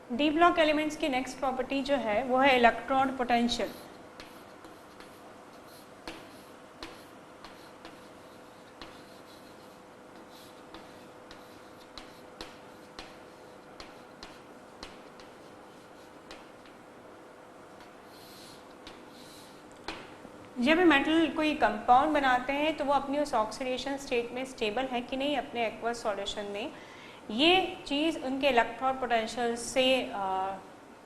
D block elements की next property जो है वो है इलेक्ट्रॉन पोटेंशियल। जब मेटल कोई कंपाउंड बनाते हैं तो वो अपनी उस ऑक्सीडेशन स्टेट में स्टेबल है कि नहीं अपने एक्वस सॉल्यूशन में, ये चीज़ उनके इलेक्ट्रॉन पोटेंशियल से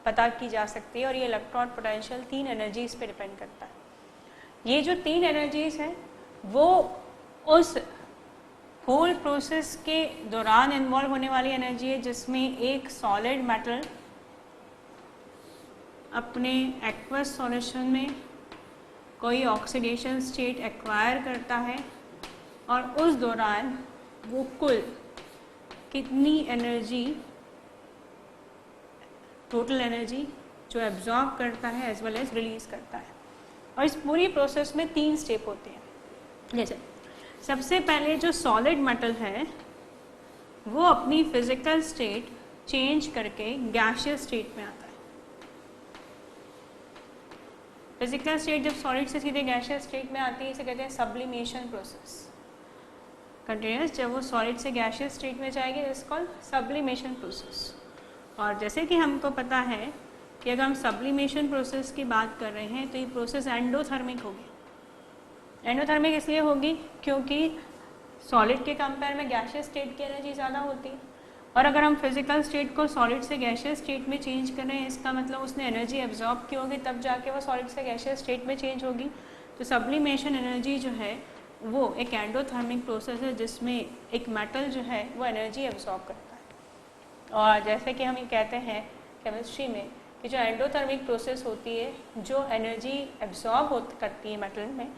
पता की जा सकती है। और ये इलेक्ट्रॉन पोटेंशियल 3 एनर्जीज पे डिपेंड करता है। ये जो 3 एनर्जीज हैं वो उस होल प्रोसेस के दौरान इन्वॉल्व होने वाली एनर्जी है, जिसमें एक सॉलिड मेटल अपने एक्वस सॉल्यूशन में कोई ऑक्सीडेशन स्टेट एक्वायर करता है और उस दौरान वो कुल कितनी एनर्जी, टोटल एनर्जी जो एब्जॉर्ब करता है एज वेल एज रिलीज करता है। और इस पूरी प्रोसेस में 3 स्टेप होते हैं। जैसे सबसे पहले जो सॉलिड मेटल है वो अपनी फिजिकल स्टेट चेंज करके गैसियस स्टेट में आता है। फिजिकल स्टेट जब सॉलिड से सीधे गैसियस स्टेट में आती है, इसे कहते हैं सब्लिमेशन प्रोसेस। कंटिन्यूस जब वो सॉलिड से गैसियस स्टेट में जाएगी, इट्स कॉल्ड सब्लिमेशन प्रोसेस। और जैसे कि हमको पता है कि अगर हम सब्लिमेशन प्रोसेस की बात कर रहे हैं तो ये प्रोसेस एंडोथर्मिक होगी। एंडोथर्मिक इसलिए होगी क्योंकि सॉलिड के कंपेयर में गैसियस स्टेट की एनर्जी ज़्यादा होती है। और अगर हम फिजिकल स्टेट को सॉलिड से गैसियस स्टेट में चेंज कर रहे हैं, इसका मतलब उसने एनर्जी एब्जॉर्ब की होगी, तब जाके वो सॉलिड से गैसियस स्टेट में चेंज होगी। तो सब्लिमेशन एनर्जी जो है वो एक एंडोथर्मिक प्रोसेस है, जिसमें एक मेटल जो है वो एनर्जी एब्जॉर्ब करता है। और जैसे कि हम ये कहते हैं केमिस्ट्री में कि जो एंडोथर्मिक प्रोसेस होती है, जो एनर्जी एब्जॉर्ब करती है मेटल में,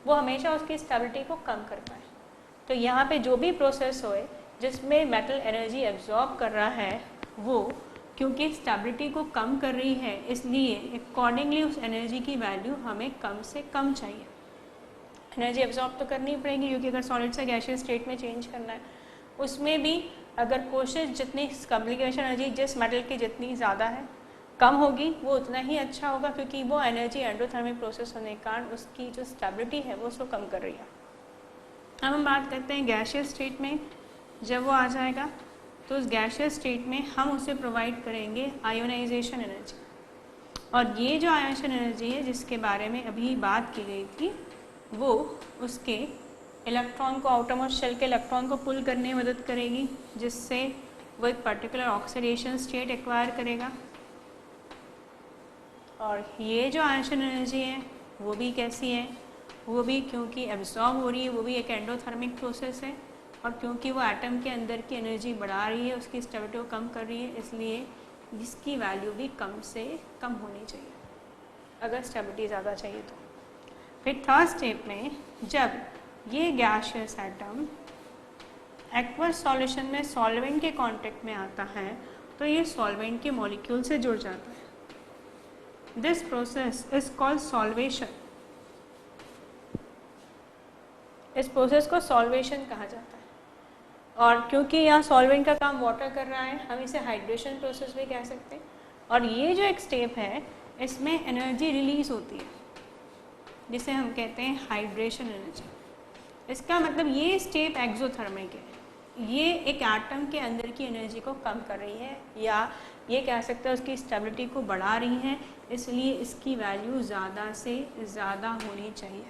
वो हमेशा उसकी स्टेबिलिटी को कम करता है। तो यहाँ पे जो भी प्रोसेस होए जिसमें मेटल एनर्जी एब्जॉर्ब कर रहा है, वो क्योंकि स्टेबिलिटी को कम कर रही है, इसलिए अकॉर्डिंगली उस एनर्जी की वैल्यू हमें कम से कम चाहिए। एनर्जी एब्जॉर्ब तो करनी ही पड़ेगी, क्योंकि अगर सॉलिड से गैसियस स्टेट में चेंज करना है, उसमें भी अगर कोशिश जितनी कम्युनिकेशन एनर्जी जिस मेटल की जितनी ज़्यादा है कम होगी, वो उतना ही अच्छा होगा, क्योंकि वो एनर्जी एंडोथर्मिक प्रोसेस होने के कारण उसकी जो स्टेबिलिटी है वो उसको कम कर रही है। अब हम बात करते हैं गैसियस स्टेट में। जब वो आ जाएगा तो उस गैसियस स्टेट में हम उसे प्रोवाइड करेंगे आयोनाइजेशन एनर्जी। और ये जो आयोनाइजेशन एनर्जी है जिसके बारे में अभी बात की गई थी, वो उसके इलेक्ट्रॉन को, आउटरमोस्ट शेल के इलेक्ट्रॉन को पुल करने में मदद करेगी, जिससे वो एक पर्टिकुलर ऑक्सीडेशन स्टेट एक्वायर करेगा। और ये जो आयोनाइजेशन एनर्जी है वो भी कैसी है, वो भी क्योंकि एब्जॉर्ब हो रही है, वो भी एक एंडोथर्मिक प्रोसेस है। और क्योंकि वो एटम के अंदर की एनर्जी बढ़ा रही है, उसकी स्टेबिलिटी को कम कर रही है, इसलिए इसकी वैल्यू भी कम से कम होनी चाहिए अगर स्टेबिलिटी ज़्यादा चाहिए तो। फिर थर्ड स्टेप में जब ये गैसियस एटम एक्वस सॉल्यूशन में सॉल्वेंट के कांटेक्ट में आता है, तो ये सॉल्वेंट के मॉलिक्यूल से जुड़ जाता है। This process is called solvation. इस प्रोसेस को सॉल्वेशन कहा जाता है। और क्योंकि यहाँ सॉल्वेंट का काम वाटर कर रहा है, हम इसे हाइड्रेशन प्रोसेस भी कह सकते हैं। और ये जो एक स्टेप है, इसमें एनर्जी रिलीज होती है, जिसे हम कहते हैं हाइड्रेशन एनर्जी। इसका मतलब ये स्टेप एक्सोथर्मिक है। ये एक एटम के अंदर की एनर्जी को कम कर रही है, या ये कह सकते हैं उसकी स्टेबिलिटी को बढ़ा रही है, इसलिए इसकी वैल्यू ज़्यादा से ज़्यादा होनी चाहिए।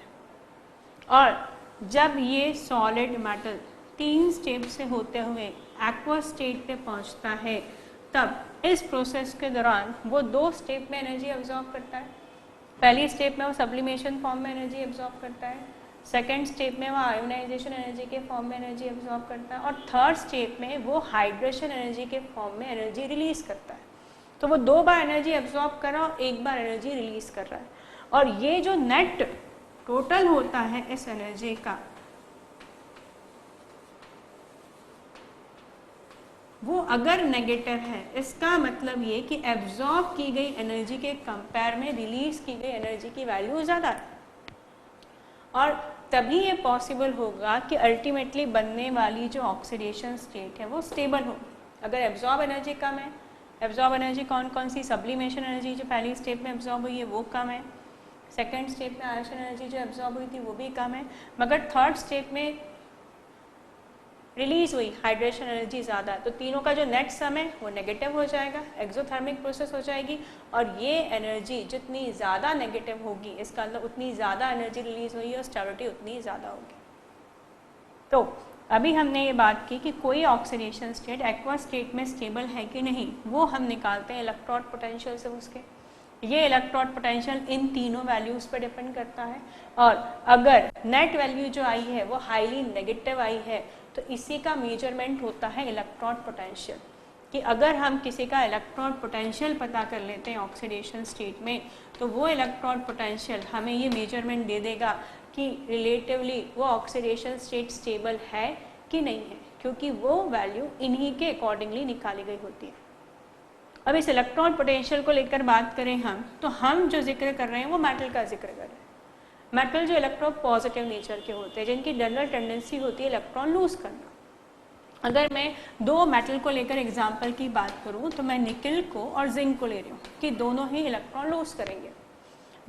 और जब ये सॉलिड मेटल 3 स्टेप से होते हुए एक्वस स्टेट पे पहुंचता है, तब इस प्रोसेस के दौरान वो 2 स्टेप में एनर्जी एब्जॉर्ब करता है। पहली स्टेप में वो सब्लिमेशन फॉर्म में एनर्जी एब्जॉर्ब करता है, सेकेंड स्टेप में वो आयोनाइजेशन एनर्जी के फॉर्म में एनर्जी एब्जॉर्ब करता है, और थर्ड स्टेप में वो हाइड्रेशन एनर्जी के फॉर्म में एनर्जी रिलीज करता है। तो वो 2 बार एनर्जी एब्जॉर्ब कर रहा है और 1 बार एनर्जी रिलीज कर रहा है। और ये जो नेट टोटल होता है इस एनर्जी का, वो अगर नेगेटिव है, इसका मतलब ये कि एब्जॉर्ब की गई एनर्जी के कंपेयर में रिलीज की गई एनर्जी की वैल्यू ज़्यादा है। और तभी ये पॉसिबल होगा कि अल्टीमेटली बनने वाली जो ऑक्सीडेशन स्टेट है वो स्टेबल हो। अगर एब्जॉर्ब एनर्जी कम है एब्जॉर्ब एनर्जी कौन कौन सी, सब्लिमेशन एनर्जी जो पहली स्टेप में एब्जॉर्ब हुई है वो कम है, सेकेंड स्टेप में आयरन एनर्जी जो एब्जॉर्ब हुई थी वो भी कम है, मगर थर्ड स्टेप में रिलीज हुई हाइड्रेशन एनर्जी ज़्यादा है, तो तीनों का जो नेट सम है वो नेगेटिव हो जाएगा, एक्सोथर्मिक प्रोसेस हो जाएगी, और ये एनर्जी जितनी ज़्यादा नेगेटिव होगी इसका मतलब उतनी ज़्यादा एनर्जी रिलीज हुई है और स्टेबिलिटी उतनी ज़्यादा होगी। तो अभी हमने ये बात की कि कोई ऑक्सीडेशन स्टेट एक्वा स्टेट में स्टेबल है कि नहीं, वो हम निकालते हैं इलेक्ट्रोड पोटेंशियल से उसके। ये इलेक्ट्रोड पोटेंशियल इन तीनों वैल्यूज़ पर डिपेंड करता है, और अगर नेट वैल्यू जो आई है वो हाईली नेगेटिव आई है तो इसी का मेजरमेंट होता है इलेक्ट्रोड पोटेंशियल। कि अगर हम किसी का इलेक्ट्रोड पोटेंशियल पता कर लेते हैं ऑक्सीडेशन स्टेट में, तो वो इलेक्ट्रोड पोटेंशियल हमें ये मेजरमेंट दे देगा कि रिलेटिवली वो ऑक्सीडेशन स्टेट स्टेबल है कि नहीं है, क्योंकि वो वैल्यू इन्हीं के अकॉर्डिंगली निकाली गई होती है। अब इस इलेक्ट्रॉन पोटेंशियल को लेकर बात करें हम, तो हम जो जिक्र कर रहे हैं वो मेटल का जिक्र कर रहे हैं। मेटल जो इलेक्ट्रो पॉजिटिव नेचर के होते हैं, जिनकी जनरल टेंडेंसी होती है इलेक्ट्रॉन लूज करना। अगर मैं दो मेटल को लेकर एग्जाम्पल की बात करूं तो मैं निकल को और जिंक को ले रही हूँ कि दोनों ही इलेक्ट्रॉन लूज करेंगे।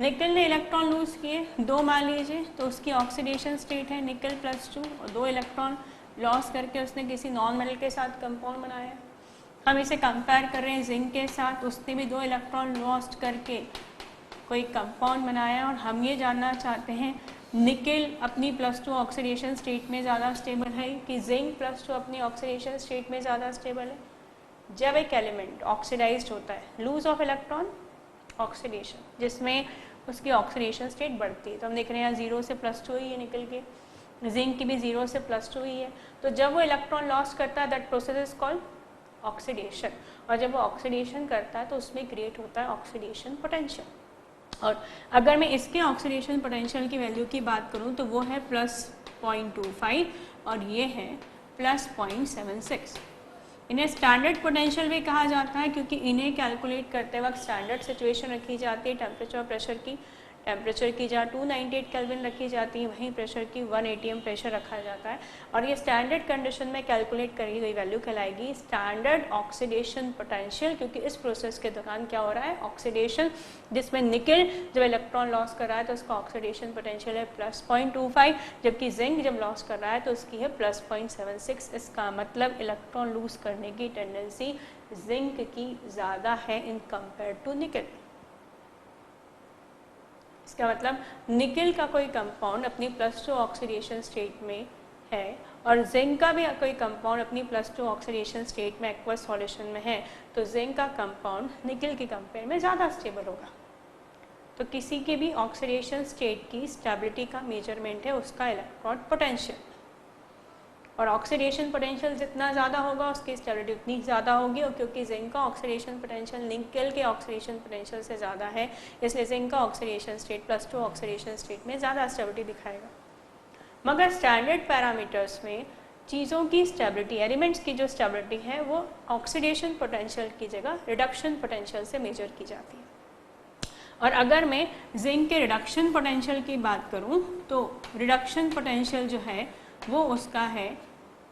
निकल ने इलेक्ट्रॉन लूज किए, दो मान लीजिए, तो उसकी ऑक्सीडेशन स्टेट है निकल +2, और दो इलेक्ट्रॉन लॉस करके उसने किसी नॉन मेटल के साथ कंपाउंड बनाया। हम इसे कंपेयर कर रहे हैं जिंक के साथ, उसने भी दो इलेक्ट्रॉन लॉस्ट करके कोई कंपाउंड बनाया, और हम ये जानना चाहते हैं निकल अपनी +2 ऑक्सीडेशन स्टेट में ज़्यादा स्टेबल है कि जिंक +2 अपनी ऑक्सीडेशन स्टेट में ज़्यादा स्टेबल है। जब एक एलिमेंट ऑक्सीडाइज्ड होता है, लूज ऑफ इलेक्ट्रॉन ऑक्सीडेशन, जिसमें उसकी ऑक्सीडेशन स्टेट बढ़ती है, तो हम देख रहे हैं 0 से +2 ही है निकल के, जिंक की भी 0 से +2 ही है। तो जब वो इलेक्ट्रॉन लॉस करता है that process is called oxidation, और जब वो ऑक्सीडेशन करता है तो उसमें क्रिएट होता है ऑक्सीडेशन पोटेंशियल। और अगर मैं इसके ऑक्सीडेशन पोटेंशियल की वैल्यू की बात करूं तो वो है +0.25 और ये है +0.76। इन्हें स्टैंडर्ड पोटेंशियल भी कहा जाता है क्योंकि इन्हें कैलकुलेट करते वक्त स्टैंडर्ड सिचुएशन रखी जाती है टेम्परेचर और प्रेशर की। टेम्परेचर की जहाँ 298 केल्विन रखी जाती है, वहीं प्रेशर की 1 atm प्रेशर रखा जाता है, और ये स्टैंडर्ड कंडीशन में कैलकुलेट करी गई वैल्यू कहलाएगी स्टैंडर्ड ऑक्सीडेशन पोटेंशियल, क्योंकि इस प्रोसेस के दौरान क्या हो रहा है, ऑक्सीडेशन, जिसमें निकल जब इलेक्ट्रॉन लॉस कर रहा है तो उसका ऑक्सीडेशन पोटेंशियल है +0.25, जबकि जिंक जब लॉस कर रहा है तो उसकी है +0.76। इसका मतलब इलेक्ट्रॉन लूज करने की टेंडेंसी जिंक की ज़्यादा है इन कंपेयर टू निकल। इसका मतलब निकल का कोई कंपाउंड अपनी +2 ऑक्सीडेशन स्टेट में है और जिंक का भी कोई कंपाउंड अपनी +2 ऑक्सीडेशन स्टेट में एक्वस सॉल्यूशन में है, तो जिंक का कंपाउंड निकल के कंपेयर में ज़्यादा स्टेबल होगा। तो किसी की भी ऑक्सीडेशन स्टेट की स्टेबिलिटी का मेजरमेंट है उसका इलेक्ट्रोड पोटेंशियल, और ऑक्सीडेशन पोटेंशियल जितना ज़्यादा होगा उसकी स्टेबिलिटी उतनी ज़्यादा होगी, और क्योंकि जिंक का ऑक्सीडेशन पोटेंशियल निकल के ऑक्सीडेशन पोटेंशियल से ज़्यादा है, इसलिए जिंक का ऑक्सीडेशन स्टेट +2 ऑक्सीडेशन स्टेट में ज़्यादा स्टेबिलिटी दिखाएगा। मगर स्टैंडर्ड पैरामीटर्स में चीज़ों की स्टेबिलिटी, एलिमेंट्स की जो स्टेबिलिटी है वो ऑक्सीडेशन पोटेंशियल की जगह रिडक्शन पोटेंशियल से मेजर की जाती है। और अगर मैं जिंक के रिडक्शन पोटेंशियल की बात करूँ तो रिडक्शन पोटेंशियल जो है वो उसका है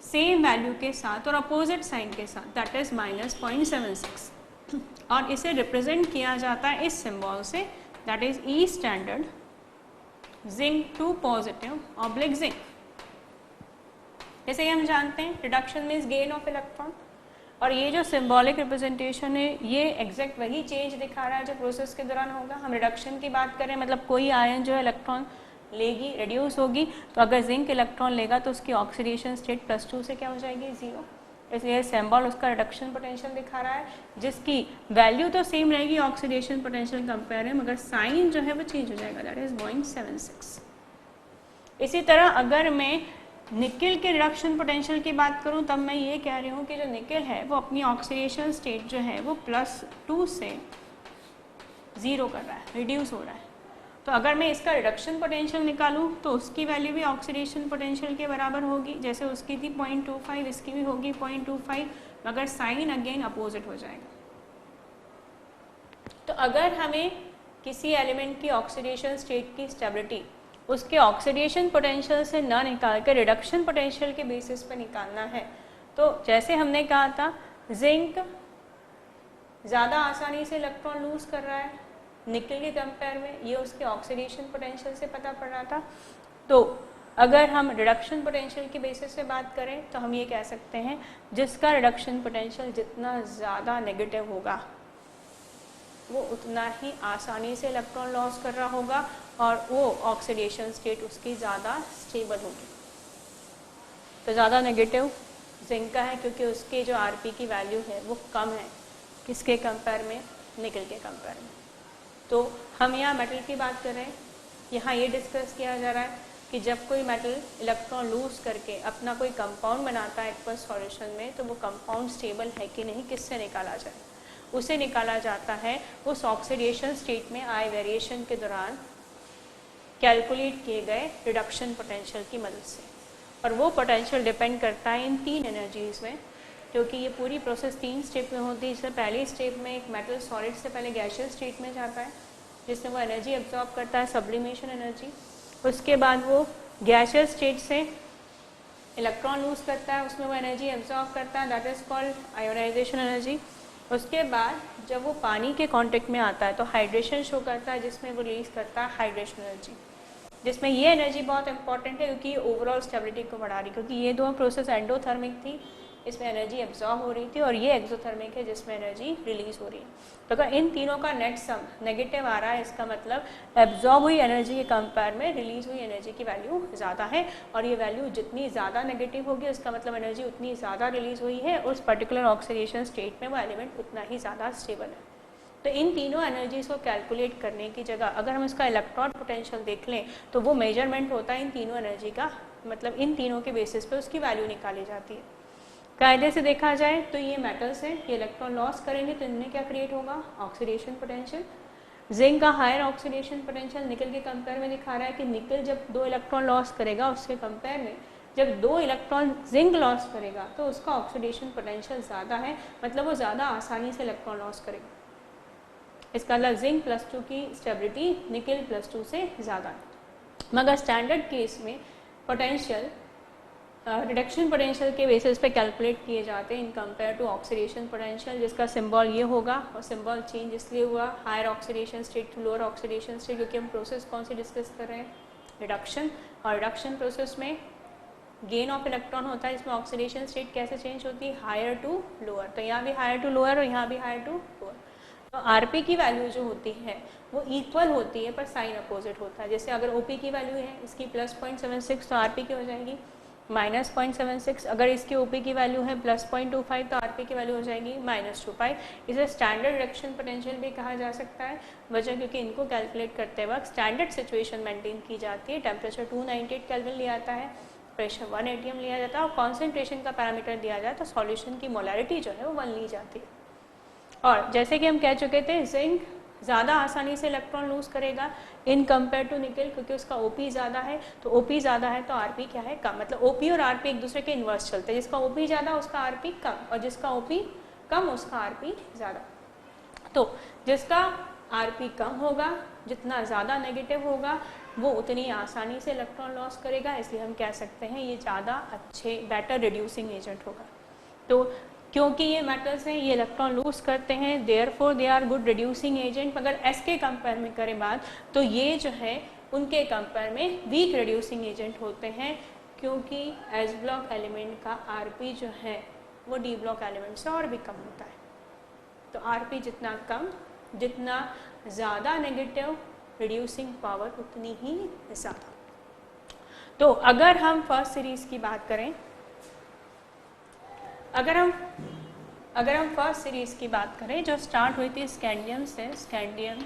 सेम वैल्यू के साथ और अपोजिट साइन के साथ, दैट इज -0.76, और इसे रिप्रेजेंट किया जाता है इस सिंबल से, that is E standard zinc two positive oblique zinc. जैसे हम जानते हैं reduction means gain of electron, और ये जो सिंबॉलिक रिप्रेजेंटेशन है ये एग्जैक्ट वही चेंज दिखा रहा है जो प्रोसेस के दौरान होगा। हम रिडक्शन की बात करें मतलब कोई आयन जो है इलेक्ट्रॉन लेगी, रिड्यूस होगी, तो अगर जिंक इलेक्ट्रॉन लेगा तो उसकी ऑक्सीडेशन स्टेट +2 से क्या हो जाएगी, 0। इसलिए सिंबल उसका रिडक्शन पोटेंशियल दिखा रहा है, जिसकी वैल्यू तो सेम रहेगी ऑक्सीडेशन पोटेंशियल कंपेयर है, मगर साइन जो है वो चेंज हो जाएगा, दैट इज 0.76। इसी तरह अगर मैं निकल के रिडक्शन पोटेंशियल की बात करूं तब मैं ये कह रही हूँ कि जो निकल है वो अपनी ऑक्सीडेशन स्टेट जो है वो +2 से 0 कर रहा है, रिड्यूस हो रहा है। तो अगर मैं इसका रिडक्शन पोटेंशियल निकालूं तो उसकी वैल्यू भी ऑक्सीडेशन पोटेंशियल के बराबर होगी, जैसे उसकी थी 0.25, इसकी भी होगी 0.25, मगर साइन अगेन अपोजिट हो जाएगा। तो अगर हमें किसी एलिमेंट की ऑक्सीडेशन स्टेट की स्टेबिलिटी उसके ऑक्सीडेशन पोटेंशियल से ना निकाल कर रिडक्शन पोटेंशियल के बेसिस पर निकालना है, तो जैसे हमने कहा था जिंक ज़्यादा आसानी से इलेक्ट्रॉन लूज कर रहा है निकल के कंपेयर में, ये उसके ऑक्सीडेशन पोटेंशियल से पता पड़ रहा था। तो अगर हम रिडक्शन पोटेंशियल की बेसिस से बात करें तो हम ये कह सकते हैं जिसका रिडक्शन पोटेंशियल जितना ज़्यादा नेगेटिव होगा वो उतना ही आसानी से इलेक्ट्रॉन लॉस कर रहा होगा और वो ऑक्सीडेशन स्टेट उसकी ज़्यादा स्टेबल होगी। तो ज़्यादा नेगेटिव जिंक का है क्योंकि उसके जो आरपी की वैल्यू है वो कम है किसके कंपेयर में, निकल के कंपेयर में। तो हम यहाँ मेटल की बात कर रहे हैं, यहाँ ये डिस्कस किया जा रहा है कि जब कोई मेटल इलेक्ट्रॉन लूज करके अपना कोई कंपाउंड बनाता है एक्वस सॉल्यूशन में तो वो कंपाउंड स्टेबल है कि नहीं किससे निकाला जाए, उसे निकाला जाता है उस ऑक्सीडेशन स्टेट में आई वेरिएशन के दौरान कैलकुलेट किए गए रिडक्शन पोटेंशियल की मदद से। और वो पोटेंशियल डिपेंड करता है इन 3 एनर्जीज़ में, क्योंकि ये पूरी प्रोसेस 3 स्टेप में होती है। इससे पहली स्टेप में एक मेटल सॉलिड से पहले गैसियस स्टेट में जाता है जिसमें वो एनर्जी एब्जॉर्ब करता है, सब्लिमेशन एनर्जी। उसके बाद वो गैसियस स्टेट से इलेक्ट्रॉन लूज करता है, उसमें वो एनर्जी एब्जॉर्ब करता है, that is called ionisation energy. उसके बाद जब वो पानी के कांटेक्ट में आता है तो हाइड्रेशन शो करता है जिसमें वो रिलीज करता है हाइड्रेशन एनर्जी, जिसमें ये एनर्जी बहुत इंपॉर्टेंट है क्योंकि ये ओवरऑल स्टेबिलिटी को बढ़ा रही, क्योंकि ये दो प्रोसेस एंडोथर्मिक थी, इसमें एनर्जी एब्जॉर्ब हो रही थी, और ये एक्सोथर्मिक है जिसमें एनर्जी रिलीज हो रही है। तो अगर इन तीनों का नेट सम नेगेटिव आ रहा है इसका मतलब एब्जॉर्ब हुई एनर्जी के कंपेयर में रिलीज हुई एनर्जी की वैल्यू ज़्यादा है, और ये वैल्यू जितनी ज़्यादा नेगेटिव होगी उसका मतलब एनर्जी उतनी ज़्यादा रिलीज हुई है, उस पर्टिकुलर ऑक्सीडेशन स्टेट में वो एलिमेंट उतना ही ज़्यादा स्टेबल है। तो इन तीनों एनर्जीज़ को कैलकुलेट करने की जगह अगर हम इसका इलेक्ट्रॉन पोटेंशियल देख लें तो वो मेजरमेंट होता है इन तीनों एनर्जी का, मतलब इन तीनों के बेसिस पे उसकी वैल्यू निकाली जाती है। कायदे से देखा जाए तो ये मेटल्स हैं, ये इलेक्ट्रॉन लॉस करेंगे तो इनमें क्या क्रिएट होगा, ऑक्सीडेशन पोटेंशियल। जिंक का हायर ऑक्सीडेशन पोटेंशियल निकल के कंपेयर में दिखा रहा है कि निकल जब 2 इलेक्ट्रॉन लॉस करेगा उसके कंपेयर में जब 2 इलेक्ट्रॉन जिंक लॉस करेगा तो उसका ऑक्सीडेशन पोटेंशियल ज़्यादा है, मतलब वो ज़्यादा आसानी से इलेक्ट्रॉन लॉस करेगा। इसका मतलब जिंक +2 की स्टेबिलिटी निकल +2 से ज़्यादा है। मगर स्टैंडर्ड केस में पोटेंशियल रिडक्शन पोटेंशियल के बेसिस पे कैलकुलेट किए जाते हैं in compare to oxidation potential, जिसका सिंबल ये होगा, और सिंबल चेंज इसलिए हुआ higher oxidation state to lower oxidation state, क्योंकि हम प्रोसेस कौन सी डिस्कस कर रहे हैं, रिडक्शन। और रिडक्शन प्रोसेस में गेन ऑफ इलेक्ट्रॉन होता है, इसमें ऑक्सीडेशन स्टेट कैसे चेंज होती है, हायर टू लोअर। तो यहाँ भी हायर टू लोअर और यहाँ भी हायर टू लोअर। तो आरपी की वैल्यू जो होती है वो इक्वल होती है पर साइन अपोजिट होता है। जैसे अगर ओपी की वैल्यू है इसकी +0.76 तो आरपी की हो जाएगी -0.76, अगर इसकी ओपी की वैल्यू है +0.25 तो आरपी की वैल्यू हो जाएगी -2π। इसे स्टैंडर्ड रिडक्शन पोटेंशियल भी कहा जा सकता है, वजह क्योंकि इनको कैलकुलेट करते वक्त स्टैंडर्ड सिचुएशन मेंटेन की जाती है। टेम्परेचर 298 केल्विन लिया जाता है, प्रेशर 1 atm लिया जाता है, और कॉन्सेंट्रेशन का पैरामीटर दिया जाए तो सॉल्यूशन की मोलैरिटी जो है वो 1 ली जाती है। और जैसे कि हम कह चुके थे जिंक ज़्यादा आसानी से इलेक्ट्रॉन लूज करेगा इन कंपेयर टू निकल, क्योंकि उसका ओपी ज़्यादा है। तो ओपी ज़्यादा है तो आरपी क्या है, कम। मतलब ओपी और आरपी एक दूसरे के इन्वर्स चलते हैं, जिसका ओपी ज़्यादा उसका आरपी कम, और जिसका ओपी कम उसका आरपी ज़्यादा। तो जिसका आरपी कम होगा, जितना ज़्यादा नेगेटिव होगा, वो उतनी आसानी से इलेक्ट्रॉन लॉस करेगा, इसलिए हम कह सकते हैं ये ज़्यादा अच्छे बेटर रिड्यूसिंग एजेंट होगा। तो क्योंकि ये मेटल्स हैं ये इलेक्ट्रॉन लूज करते हैं, therefore they are good reducing agent. मगर एस के कंपेयर में करें बात तो ये जो है उनके कंपेयर में वीक रिड्यूसिंग एजेंट होते हैं, क्योंकि एस ब्लॉक एलिमेंट का आरपी जो है वो डी ब्लॉक एलिमेंट से और भी कम होता है। तो आरपी जितना कम, जितना ज़्यादा नेगेटिव, रिड्यूसिंग पावर उतनी ही ज़्यादा। तो अगर हम फर्स्ट सीरीज़ की बात करें, अगर हम फर्स्ट सीरीज़ की बात करें जो स्टार्ट हुई थी स्कैंडियम से, scandium,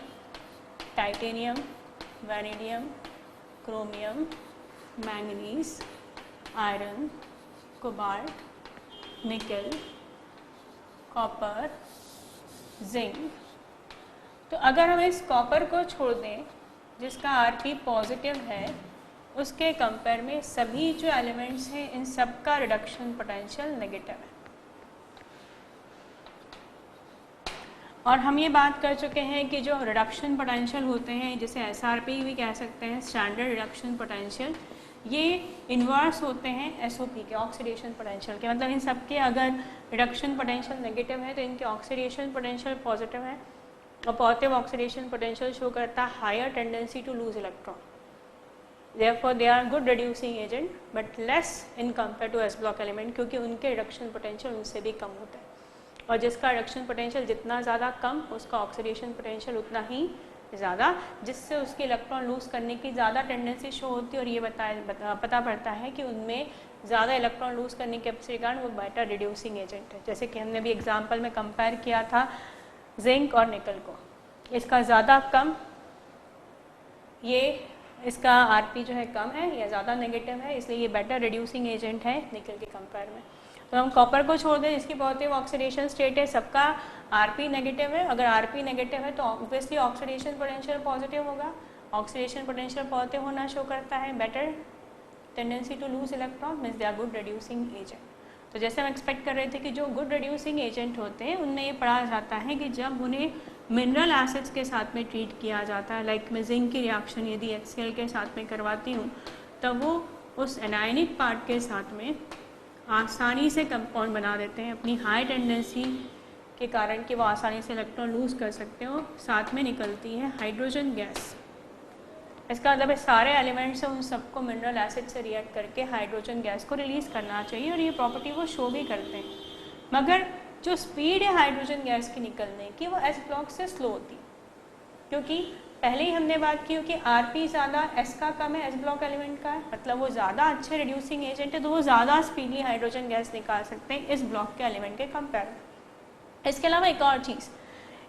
titanium, vanadium, chromium, manganese, iron, cobalt, निकल, कॉपर, जिंक। तो अगर हम इस कॉपर को छोड़ दें जिसका आरपी पॉजिटिव है, उसके कंपेयर में सभी जो एलिमेंट्स हैं इन सब का रिडक्शन पोटेंशियल नेगेटिव है। और हम ये बात कर चुके हैं कि जो रिडक्शन पोटेंशियल होते हैं जिसे एसआरपी भी कह सकते हैं, स्टैंडर्ड रिडक्शन पोटेंशियल, ये इन्वर्स होते हैं SOP के, ऑक्सीडेशन पोटेंशियल के। मतलब इन सब के अगर रिडक्शन पोटेंशियल नेगेटिव है तो इनके ऑक्सीडेशन पोटेंशियल पॉजिटिव है, और पॉजिटिव ऑक्सीडेशन पोटेंशियल शो करता है higher tendency to lose electron. Therefore they are good reducing agent but less in compare to S block element, क्योंकि उनके रिडक्शन पोटेंशियल उनसे भी कम होता है, और जिसका रिडक्शन पोटेंशियल जितना ज़्यादा कम उसका ऑक्सीडेशन पोटेंशियल उतना ही ज़्यादा, जिससे उसके इलेक्ट्रॉन लूज करने की ज़्यादा टेंडेंसी शो होती है। और ये पता पड़ता है कि उनमें ज़्यादा इलेक्ट्रॉन लूज करने के कैपेसिटी के कारण वो बेटर रिड्यूसिंग एजेंट है। जैसे कि हमने भी एग्जाम्पल में कंपेयर किया था जिंक और निकल को, इसका ज़्यादा कम, ये इसका RP जो है कम है या ज़्यादा नेगेटिव है, इसलिए ये बेटर रिड्यूसिंग एजेंट है निकल के कंपेयर में। तो हम कॉपर को छोड़ दें, इसकी पॉजिटिव ऑक्सीडेशन स्टेट है, सबका RP नेगेटिव है। अगर RP नेगेटिव है तो ऑब्वियसली ऑक्सीडेशन पोटेंशियल पॉजिटिव होगा, ऑक्सीडेशन पोटेंशियल पॉजिटिव होना शो करता है better tendency to lose electron, means they are good reducing agent. तो जैसे हम एक्सपेक्ट कर रहे थे कि जो गुड रिड्यूसिंग एजेंट होते हैं उनमें ये पढ़ा जाता है कि जब उन्हें मिनरल एसिड्स के साथ में ट्रीट किया जाता है, लाइक मैं जिंक की रिएक्शन यदि HCl के साथ में करवाती हूँ तब वो उस एनायनिक पार्ट के साथ में आसानी से कंपाउंड बना देते हैं अपनी हाई टेंडेंसी के कारण कि वो आसानी से इलेक्ट्रॉन लूज कर सकते हो। साथ में निकलती है हाइड्रोजन गैस। इसका मतलब सारे एलिमेंट्स हैं उन सबको मिनरल एसिड से रिएक्ट करके हाइड्रोजन गैस को रिलीज़ करना चाहिए, और ये प्रॉपर्टी वो शो भी करते हैं। मगर जो स्पीड है हाइड्रोजन गैस की निकलने की वो S ब्लॉक से स्लो होती है, क्योंकि पहले ही हमने बात की कि RP ज़्यादा S का कम है, S ब्लॉक एलिमेंट का है, मतलब वो ज़्यादा अच्छे रिड्यूसिंग एजेंट है, तो वो ज़्यादा स्पीडली हाइड्रोजन गैस निकाल सकते हैं इस ब्लॉक के एलिमेंट के कंपेयर में। इसके अलावा एक और चीज़,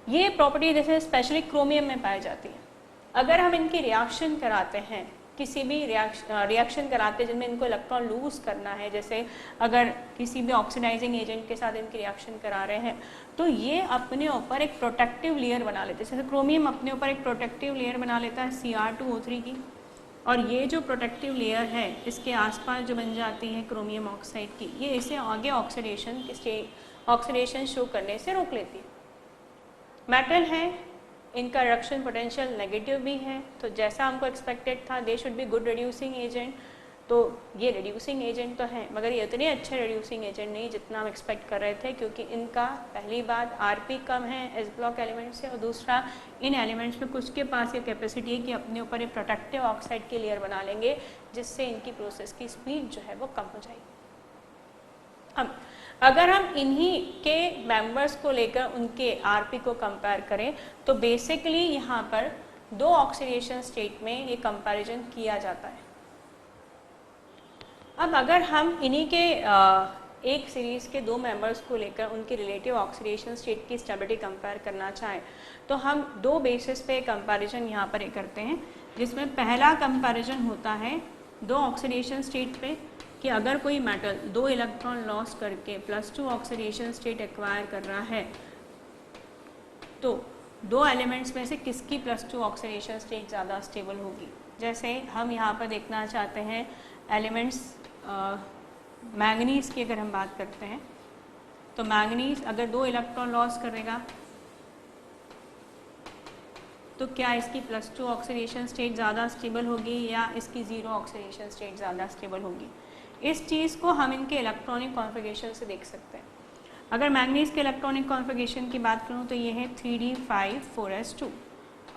ये प्रॉपर्टी जैसे स्पेशली क्रोमियम में पाई जाती है। अगर हम इनकी रिएक्शन कराते हैं, किसी भी रिएक्शन कराते हैं जिनमें इनको इलेक्ट्रॉन लूज करना है, जैसे अगर किसी भी ऑक्सीडाइजिंग एजेंट के साथ इनकी रिएक्शन करा रहे हैं, तो ये अपने ऊपर एक प्रोटेक्टिव लेयर बना लेते हैं। जैसे क्रोमियम अपने ऊपर एक प्रोटेक्टिव लेयर बना लेता है Cr2O3 की, और ये जो प्रोटेक्टिव लेयर है इसके आसपास जो बन जाती है क्रोमियम ऑक्साइड की, ये इसे आगे ऑक्सीडेशन शो करने से रोक लेती है। मेटल है, इनका रिडक्शन पोटेंशियल नेगेटिव भी है, तो जैसा हमको एक्सपेक्टेड था they should be good reducing agent, तो ये रिड्यूसिंग एजेंट तो है मगर ये इतने अच्छे रिड्यूसिंग एजेंट नहीं जितना हम एक्सपेक्ट कर रहे थे, क्योंकि इनका पहली बात RP कम है S ब्लॉक एलिमेंट से, और दूसरा इन एलिमेंट्स में कुछ के पास ये कैपेसिटी है कि अपने ऊपर एक प्रोटेक्टिव ऑक्साइड की लेयर बना लेंगे, जिससे इनकी प्रोसेस की स्पीड जो है वो कम हो जाएगी। अब अगर हम इन्हीं के मेंबर्स को लेकर उनके RP को कंपेयर करें तो बेसिकली यहाँ पर दो ऑक्सीडेशन स्टेट में ये कंपैरिजन किया जाता है। अब अगर हम इन्हीं के एक सीरीज़ के दो मेंबर्स को लेकर उनकी रिलेटिव ऑक्सीडेशन स्टेट की स्टेबिलिटी कंपेयर करना चाहें तो हम दो बेसिस पे कंपैरिजन यहाँ पर करते हैं, जिसमें पहला कंपैरिजन होता है दो ऑक्सीडेशन स्टेट पे कि अगर कोई मेटल 2 इलेक्ट्रॉन लॉस करके +2 ऑक्सीडेशन स्टेट एक्वायर कर रहा है तो दो एलिमेंट्स में से किसकी +2 ऑक्सीडेशन स्टेट ज़्यादा स्टेबल होगी। जैसे हम यहाँ पर देखना चाहते हैं एलिमेंट्स मैंगनीज़ की अगर हम बात करते हैं तो मैंगनीज़ अगर 2 इलेक्ट्रॉन लॉस करेगा तो क्या इसकी +2 ऑक्सीडेशन स्टेट ज़्यादा स्टेबल होगी या इसकी 0 ऑक्सीडेशन स्टेट ज़्यादा स्टेबल होगी। इस चीज़ को हम इनके इलेक्ट्रॉनिक कॉन्फ़िगरेशन से देख सकते हैं। अगर मैंगनीज़ के इलेक्ट्रॉनिक कॉन्फ़िगरेशन की बात करूँ तो ये है 3d5 4s2,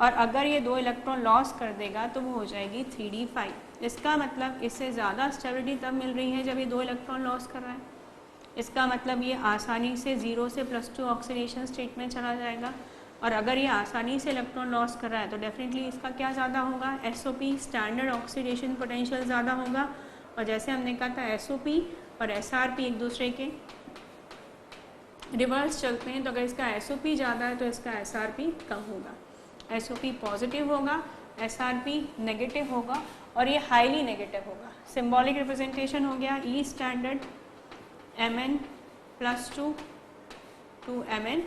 और अगर ये 2 इलेक्ट्रॉन लॉस कर देगा तो वो हो जाएगी 3d5। इसका मतलब इससे ज़्यादा स्टेबिलिटी तब मिल रही है जब ये 2 इलेक्ट्रॉन लॉस कर रहा है। इसका मतलब ये आसानी से 0 से +2 ऑक्सीडेशन स्टेट में चला जाएगा, और अगर ये आसानी से इलेक्ट्रॉन लॉस कर रहा है तो डेफिनेटली इसका क्या ज़्यादा होगा, SOP स्टैंडर्ड ऑक्सीडेशन पोटेंशियल ज़्यादा होगा। और जैसे हमने कहा था SOP और SRP एक दूसरे के रिवर्स चलते हैं, तो अगर इसका SOP ज़्यादा है तो इसका SRP कम होगा। SOP पॉजिटिव होगा, SRP नेगेटिव होगा, और ये हाईली नेगेटिव होगा। सिंबॉलिक रिप्रेजेंटेशन हो गया E standard Mn+2 to Mn,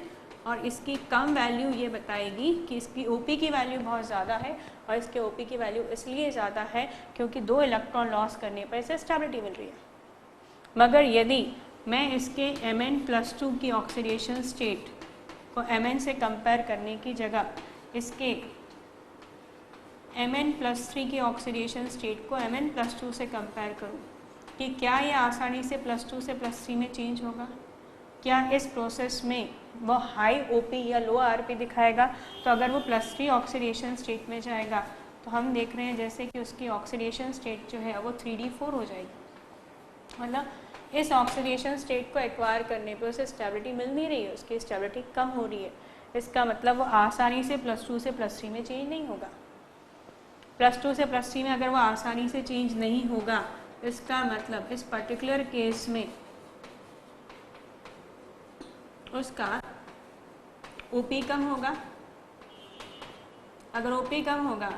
और इसकी कम वैल्यू ये बताएगी कि इसकी OP की वैल्यू बहुत ज़्यादा है, और इसके OP की वैल्यू इसलिए ज़्यादा है क्योंकि 2 इलेक्ट्रॉन लॉस करने पर इसे स्टेबिलिटी मिल रही है। मगर यदि मैं इसके Mn+2 की ऑक्सीडेशन स्टेट को Mn से कंपेयर करने की जगह इसके Mn+3 की ऑक्सीडेशन स्टेट को Mn+2 से कंपेयर करूँ कि क्या ये आसानी से +2 से +3 में चेंज होगा, क्या इस प्रोसेस में वो हाई ओपी या लो आरपी दिखाएगा। तो अगर वो +3 ऑक्सीडेशन स्टेट में जाएगा तो हम देख रहे हैं जैसे कि उसकी ऑक्सीडेशन स्टेट जो है वो 3D4 हो जाएगी। मतलब इस ऑक्सीडेशन स्टेट को एक्वायर करने पे उसे स्टेबिलिटी मिल नहीं रही है, उसकी स्टेबिलिटी कम हो रही है। इसका मतलब वो आसानी से +2 से +3 में चेंज नहीं होगा। +2 से +3 में अगर वो आसानी से चेंज नहीं होगा, इसका मतलब इस पर्टिकुलर केस में उसका ओपी कम होगा। अगर ओपी कम होगा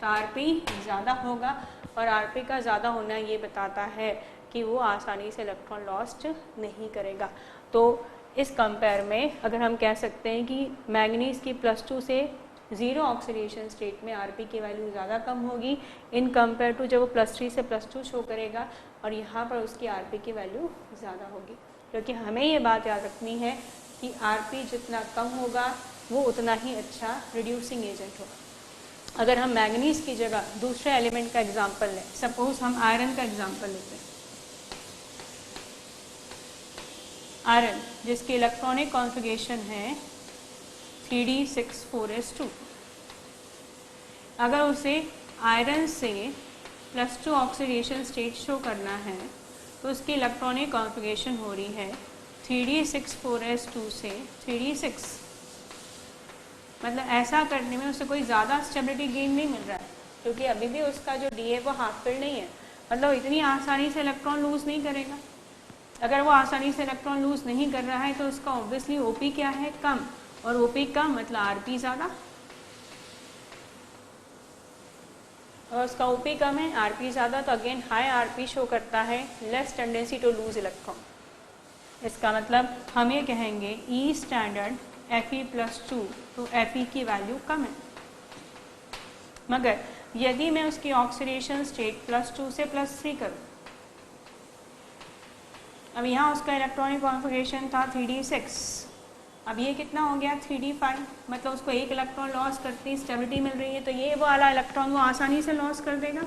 तो आरपी ज़्यादा होगा, और आरपी का ज़्यादा होना ये बताता है कि वो आसानी से इलेक्ट्रॉन लॉस्ट नहीं करेगा। तो इस कंपेयर में अगर हम कह सकते हैं कि मैंगनीज़ की +2 से 0 ऑक्सीडेशन स्टेट में आरपी की वैल्यू ज़्यादा कम होगी इन कंपेयर टू जब वो +3 से +2 शो करेगा, और यहाँ पर उसकी आरपी की वैल्यू ज़्यादा होगी। क्योंकि हमें ये बात याद रखनी है कि आरपी जितना कम होगा वो उतना ही अच्छा रिड्यूसिंग एजेंट होगा। अगर हम मैंगनीज़ की जगह दूसरे एलिमेंट का एग्जांपल लें, सपोज हम आयरन का एग्जांपल लेते हैं। आयरन जिसकी इलेक्ट्रॉनिक कॉन्फ़िगरेशन है 3d64s2, अगर उसे आयरन से +2 ऑक्सीडेशन स्टेट शो करना है तो उसकी इलेक्ट्रॉनिक कॉन्फ़िगरेशन हो रही है 3d64s2 से 3d6। मतलब ऐसा करने में उसे कोई ज़्यादा स्टेबिलिटी गेन नहीं मिल रहा है, क्योंकि अभी भी उसका जो डी है वो हाफ फिल्ड नहीं है। मतलब इतनी आसानी से इलेक्ट्रॉन लूज़ नहीं करेगा। अगर वो आसानी से इलेक्ट्रॉन लूज़ नहीं कर रहा है तो उसका ऑब्वियसली ओपी क्या है, कम, और ओपी कम मतलब आरपी ज़्यादा, और उसका ओपी कम है, आरपी ज़्यादा, तो अगेन हाई आरपी शो करता है less tendency to lose electron. इसका मतलब हम ये कहेंगे ई स्टैंडर्ड Fe+2 तो Fe की वैल्यू कम है। मगर यदि मैं उसकी ऑक्सीडेशन स्टेट +2 से +3 करूँ, अब यहाँ उसका इलेक्ट्रॉनिक कॉन्फ़िगरेशन था 3d6, अब ये कितना हो गया 3d5, मतलब उसको एक इलेक्ट्रॉन लॉस करती स्टेबिलिटी मिल रही है, तो ये वो वाला इलेक्ट्रॉन वो आसानी से लॉस कर देगा।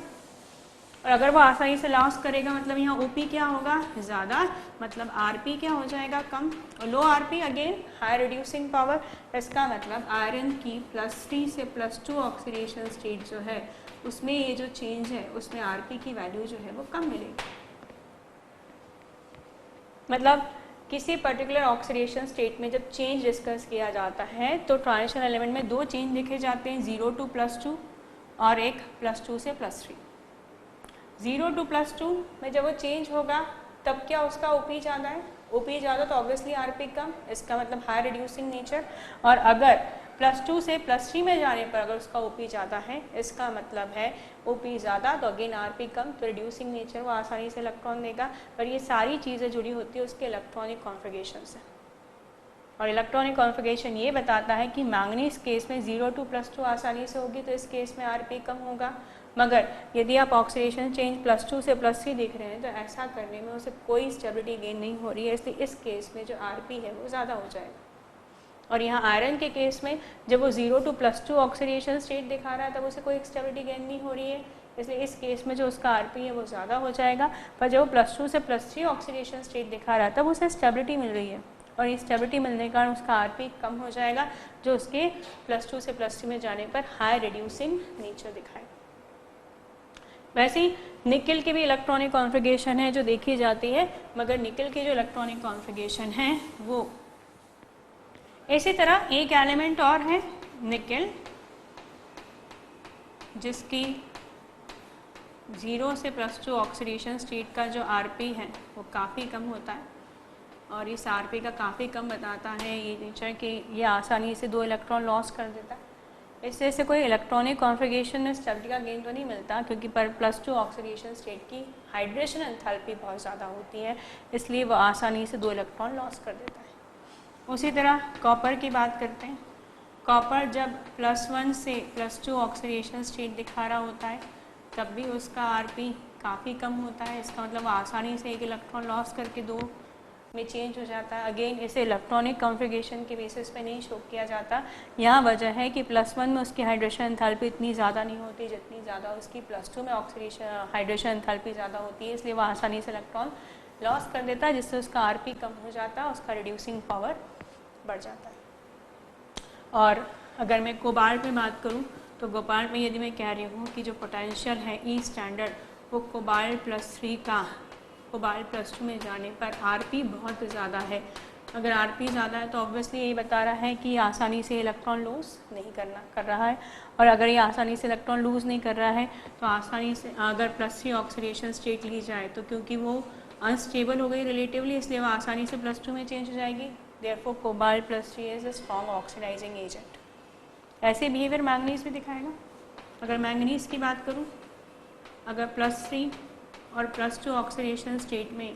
और अगर वो आसानी से लॉस करेगा मतलब यहाँ ओपी क्या होगा, ज़्यादा, मतलब आरपी क्या हो जाएगा, कम, और low RP again high reducing power. इसका मतलब आयरन की +3 से +2 ऑक्सीडेशन स्टेट जो है उसमें ये जो चेंज है उसमें आरपी की वैल्यू जो है वो कम मिलेगी। मतलब किसी पर्टिकुलर ऑक्सीडेशन स्टेट में जब चेंज डिस्कस किया जाता है तो ट्रांजिशन एलिमेंट में दो चेंज लिखे जाते हैं, 0 to +2 और एक +2 से +3। 0 to +2 में जब वो चेंज होगा तब क्या उसका ओपी ज़्यादा है, ओपी ज़्यादा तो ऑब्वियसली आरपी कम, इसका मतलब हाई रिड्यूसिंग नेचर। और अगर +2 से +3 में जाने पर अगर उसका ओपी ज़्यादा है, इसका मतलब है ओपी ज़्यादा तो अगेन आरपी कम, तो रिड्यूसिंग नेचर वो आसानी से इलेक्ट्रॉन देगा। पर ये सारी चीज़ें जुड़ी होती है उसके इलेक्ट्रॉनिक कॉन्फ़िगरेशन से, और इलेक्ट्रॉनिक कॉन्फ़िगरेशन ये बताता है कि मैंगनीज़ केस में 0 to +2 आसानी से होगी तो इस केस में आरपी कम होगा। मगर यदि आप ऑक्सीडेशन चेंज +2 से +3 देख रहे हैं तो ऐसा करने में उसे कोई स्टेबिलिटी गेन नहीं हो रही है, इसलिए इस केस में जो आरपी है वो ज़्यादा हो जाएगा। और यहाँ आयरन के केस में जब वो 0 to +2 ऑक्सीडेशन स्टेट दिखा रहा है तब उसे कोई स्टेबिलिटी गेन नहीं हो रही है, इसलिए इस केस में जो उसका आरपी है वो ज़्यादा हो जाएगा। पर जब वो +2 से +3 ऑक्सीडेशन स्टेट दिखा रहा है तब उसे स्टेबिलिटी मिल रही है, और ये स्टेबिलिटी मिलने के कारण उसका आरपी कम हो जाएगा, जो उसके +2 से +3 में जाने पर हाई रिड्यूसिंग नेचर दिखाएगा। वैसे ही निकल की भी इलेक्ट्रॉनिक कॉन्फ़िगरेशन है जो देखी जाती है, मगर निकल की जो इलेक्ट्रॉनिक कॉन्फ़िगरेशन है वो इसी तरह एक एलिमेंट और है निकल, जिसकी 0 से +2 ऑक्सीडेशन स्टेट का जो आरपी है वो काफ़ी कम होता है, और इस आरपी का काफ़ी कम बताता है ये नेचर कि ये आसानी से 2 इलेक्ट्रॉन लॉस कर देता है। इससे से कोई इलेक्ट्रॉनिक कॉन्फ़िगरेशन में स्टेबिलिटी का गेन तो नहीं मिलता, क्योंकि पर +2 ऑक्सीडेशन स्टेट की हाइड्रेशन एंथैल्पी बहुत ज़्यादा होती है, इसलिए वो आसानी से 2 इलेक्ट्रॉन लॉस कर देता है। उसी तरह कॉपर की बात करते हैं। कॉपर जब +1 से +2 ऑक्सीडेशन स्टेट दिखा रहा होता है तब भी उसका आरपी काफ़ी कम होता है, इसका मतलब आसानी से एक इलेक्ट्रॉन लॉस करके 2 में चेंज हो जाता है। अगेन इसे इलेक्ट्रॉनिक कॉन्फ़िगरेशन के बेसिस पे नहीं शो किया जाता। यहाँ वजह है कि +1 में उसकी हाइड्रेशन एंथैल्पी इतनी ज़्यादा नहीं होती जितनी ज़्यादा उसकी +2 में ऑक्सीडेशन हाइड्रेशन एंथैल्पी ज़्यादा होती है, इसलिए वह आसानी से इलेक्ट्रॉन लॉस कर देता है, जिससे उसका आरपी कम हो जाता है, उसका रिड्यूसिंग पावर बढ़ जाता है। और अगर मैं कोबाल्ट में बात करूँ तो कोबाल्ट में यदि मैं कह रही हूँ कि जो पोटेंशियल है ई स्टैंडर्ड वो कोबाल्ट +3 का कोबाल्ट +2 में जाने पर आरपी बहुत ज़्यादा है। अगर आरपी ज़्यादा है तो ऑब्वियसली यही बता रहा है कि आसानी से इलेक्ट्रॉन लूज़ नहीं कर रहा है। और अगर ये आसानी से इलेक्ट्रॉन लूज़ नहीं कर रहा है तो आसानी से अगर +3 ऑक्सीडेशन स्टेट ली जाए तो क्योंकि वो अनस्टेबल हो गई रिलेटिवली, इसलिए वो आसानी से +2 में चेंज हो जाएगी। Therefore cobalt +3 is a strong oxidising agent. ऐसे बिहेवियर मैंगनीज भी दिखाएगा। अगर मैंगनीज की बात करूँ, अगर +3 और +2 ऑक्सीडेशन स्टेट में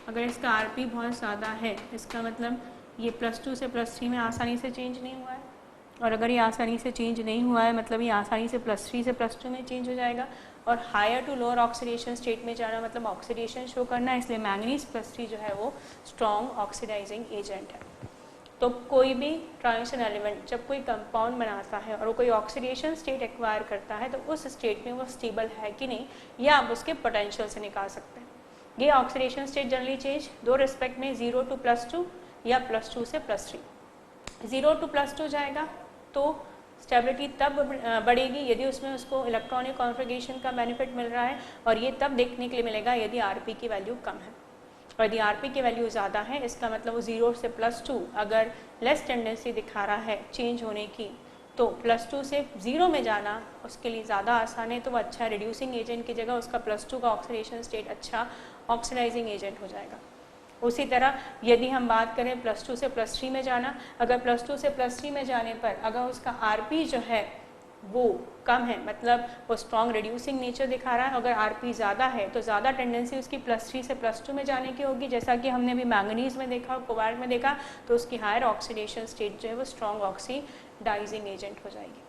अगर इसका आरपी बहुत ज़्यादा है, इसका मतलब ये +2 से +3 में आसानी से चेंज नहीं हुआ है। और अगर ये आसानी से चेंज नहीं हुआ है मतलब ये आसानी से +3 से +2 में चेंज हो जाएगा। और higher to lower oxidation state में जाना मतलब ऑक्सीडेशन शो करना, इसलिए मैंगनीज +3 जो है वो स्ट्रॉन्ग ऑक्सीडाइजिंग एजेंट है। तो कोई भी ट्रांजिशन एलिमेंट जब कोई कंपाउंड बनाता है और वो कोई ऑक्सीडेशन स्टेट एक्वायर करता है तो उस स्टेट में वो स्टेबल है कि नहीं, ये आप उसके पोटेंशियल से निकाल सकते हैं। ये ऑक्सीडेशन स्टेट जनरली चेंज दो रिस्पेक्ट में, 0 to +2 या +2 से +3। 0 to +2 जाएगा तो स्टेबिलिटी तब बढ़ेगी यदि उसमें उसको इलेक्ट्रॉनिक कॉन्फ़िगरेशन का बेनिफिट मिल रहा है, और ये तब देखने के लिए मिलेगा यदि आरपी की वैल्यू कम है। और यदि आरपी की वैल्यू ज़्यादा है इसका मतलब वो 0 से +2 अगर लेस टेंडेंसी दिखा रहा है चेंज होने की, तो +2 से 0 में जाना उसके लिए ज़्यादा आसान है, तो वो अच्छा रिड्यूसिंग एजेंट की जगह उसका +2 का ऑक्सीडेशन स्टेट अच्छा ऑक्सीडाइजिंग एजेंट हो जाएगा। उसी तरह यदि हम बात करें +2 से +3 में जाना, अगर +2 से +3 में जाने पर अगर उसका आरपी जो है वो कम है, मतलब वो स्ट्रॉन्ग रिड्यूसिंग नेचर दिखा रहा है, अगर आरपी ज़्यादा है तो ज़्यादा टेंडेंसी उसकी +3 से +2 में जाने की होगी, जैसा कि हमने अभी मैंगनीज में देखा और कोबाल्ट में देखा, तो उसकी हायर ऑक्सीडेशन स्टेट जो है वो स्ट्रॉन्ग ऑक्सीडाइजिंग एजेंट हो जाएगी।